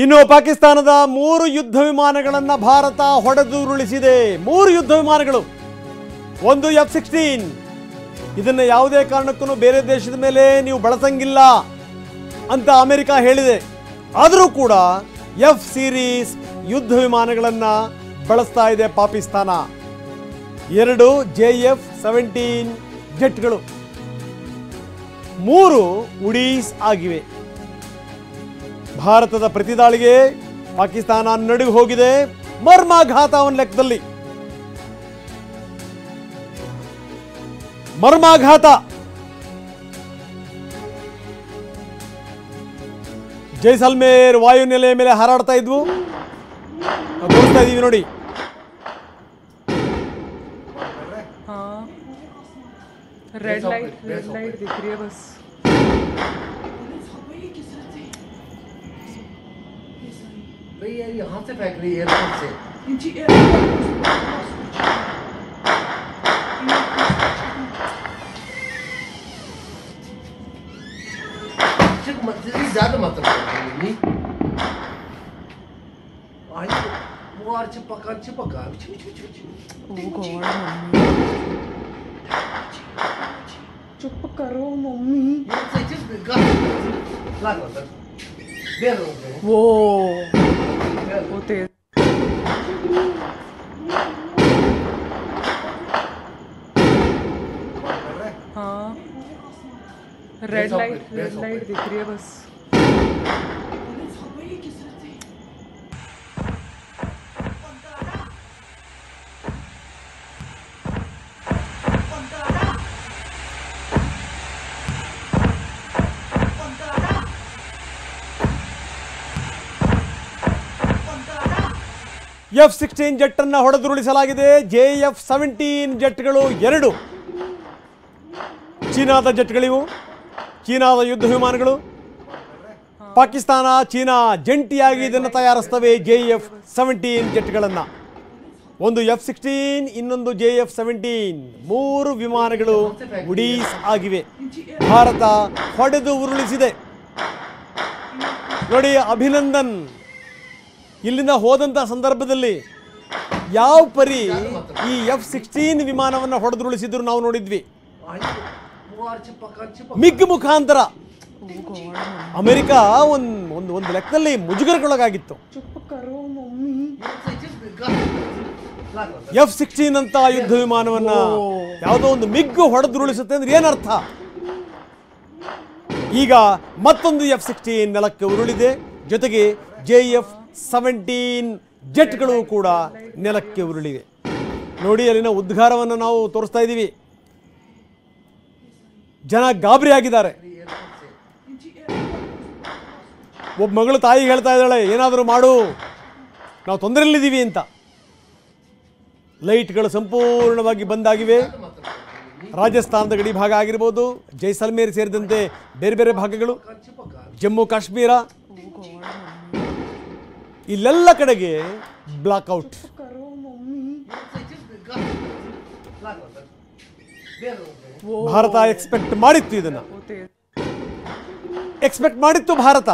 ಇನ್ನು ಪಾಕಿಸ್ತಾನದ 3 ಯುದ್ಧ ವಿಮಾನಗಳನ್ನು ಭಾರತ ಹೊಡೆದು ಉರುಳಿಸಿದೆ. 3 ಯುದ್ಧ ವಿಮಾನಗಳು, ಒಂದು F-16. ಇದನ್ನು ಯಾವುದೇ ಕಾರಣಕ್ಕೂ ಬೇರೆ ದೇಶದ ಮೇಲೆ ನೀವು ಬಳಸಂಗಿಲ್ಲ ಅಂತ ಅಮೆರಿಕ ಹೇಳಿದೆ. ಆದರೂ ಕೂಡ F ಸೀರೀಸ್ ಯುದ್ಧ ವಿಮಾನಗಳನ್ನು ಬಳಸ್ತಾ ಇದೆ ಪಾಕಿಸ್ತಾನ. 2 JF-17 ಜೆಟ್ಗಳು, 3 ಉಡೀಸ್ ಆಗಿವೆ. ಭಾರತದ ಪ್ರತಿದಾಳಿಗೆ ಪಾಕಿಸ್ತಾನ ನಡುಗಿ ಹೋಗಿದೆ. ಮರ್ಮಾಘಾತ ಅವನ ಲೆಕ್ಕದಲ್ಲಿ ಮರ್ಮಾಘಾತ. ಜೈಸಲ್ಮೇರ್ ವಾಯುನೆಲೆಯ ಮೇಲೆ ಹಾರಾಡ್ತಾ ಇದ್ವು, ತೋರಿಸ್ತಾ ಇದೀವಿ ನೋಡಿ. रेड लाइट दिख रही है बस. भाई यार यहाँ से फेंक रही है एयरपोर्ट से. ज्यादा मात्रा में आई वो आर चिपका चुप करो मम्मी. वो तेज. हाँ रेड लाइट दिख रही है बस. F-16 ಜೆಟ್ ಅನ್ನು ಹೊಡೆದುರುಳಿಸಲಾಗಿದೆ. JF-17 ಜೆಟ್ಗಳು 2 ಚೀನಾದ ಜೆಟ್ಗಳಿವು, ಚೀನಾದ ಯುದ್ಧ ವಿಮಾನಗಳು. ಪಾಕಿಸ್ತಾನ ಚೀನಾ ಜಂಟಿಯಾಗಿ ಇದನ್ನು ತಯಾರಿಸ್ತವೆ. JF-17 ಜೆಟ್ಗಳನ್ನು, ಒಂದು F-16, ಇನ್ನೊಂದು JF-17, 3 ವಿಮಾನಗಳು ಉಡೀಸ್ ಆಗಿವೆ. ಭಾರತ ಹೊಡೆದು ಉರುಳಿಸಿದೆ ನೋಡಿ. ಅಭಿನಂದನ್ ಇಲ್ಲಿಂದ ಹೋದಂಥ ಸಂದರ್ಭದಲ್ಲಿ ಯಾವ ಪರಿ ಈ F-16 ವಿಮಾನವನ್ನು ಹೊಡೆದುರುಳಿಸಿದ್ರು ನಾವು ನೋಡಿದ್ವಿ. ಮಿಗ್ ಮುಖಾಂತರ ಅಮೆರಿಕ ಒಂದು ಲೆಕ್ಕದಲ್ಲಿ ಮುಜುಗರಕ್ಕೊಳಗಾಗಿತ್ತು. F-16 ಅಂತ ಯುದ್ಧ ವಿಮಾನವನ್ನ ಯಾವುದೋ ಒಂದು ಮಿಗ್ ಹೊಡೆದುರುಳಿಸುತ್ತೆ ಅಂದ್ರೆ ಏನರ್ಥ? ಈಗ ಮತ್ತೊಂದು F-16 ನೆಲಕ್ಕೆ ಉರುಳಿದೆ, ಜೊತೆಗೆ JF-17 ಜೆಟ್ಗಳು ಕೂಡ ನೆಲಕ್ಕೆ ಉರುಳಿವೆ ನೋಡಿ. ಅಲ್ಲಿನ ಉದ್ಗಾರವನ್ನು ನಾವು ತೋರಿಸ್ತಾ ಇದ್ದೀವಿ. ಜನ ಗಾಬರಿ ಆಗಿದ್ದಾರೆ. ಒಬ್ಬ ಮಗಳು ತಾಯಿ ಹೇಳ್ತಾ ಇದ್ದಾಳೆ, ಏನಾದರೂ ಮಾಡು, ನಾವು ತೊಂದರೆಯಲ್ಲಿದ್ದೀವಿ ಅಂತ. ಲೈಟ್ಗಳು ಸಂಪೂರ್ಣವಾಗಿ ಬಂದಾಗಿವೆ. ರಾಜಸ್ಥಾನದ ಗಡಿ ಭಾಗ ಆಗಿರ್ಬೋದು, ಜೈಸಲ್ಮೇರ್ ಸೇರಿದಂತೆ ಬೇರೆ ಬೇರೆ ಭಾಗಗಳು, ಜಮ್ಮು ಕಾಶ್ಮೀರ, ಇಲ್ಲೆಲ್ಲ ಕಡೆಗೆ ಬ್ಲಾಕ್ಔಟ್. ಭಾರತ ಎಕ್ಸ್ಪೆಕ್ಟ್ ಮಾಡಿತ್ತು, ಇದನ್ನ ಎಕ್ಸ್ಪೆಕ್ಟ್ ಮಾಡಿತ್ತು ಭಾರತ.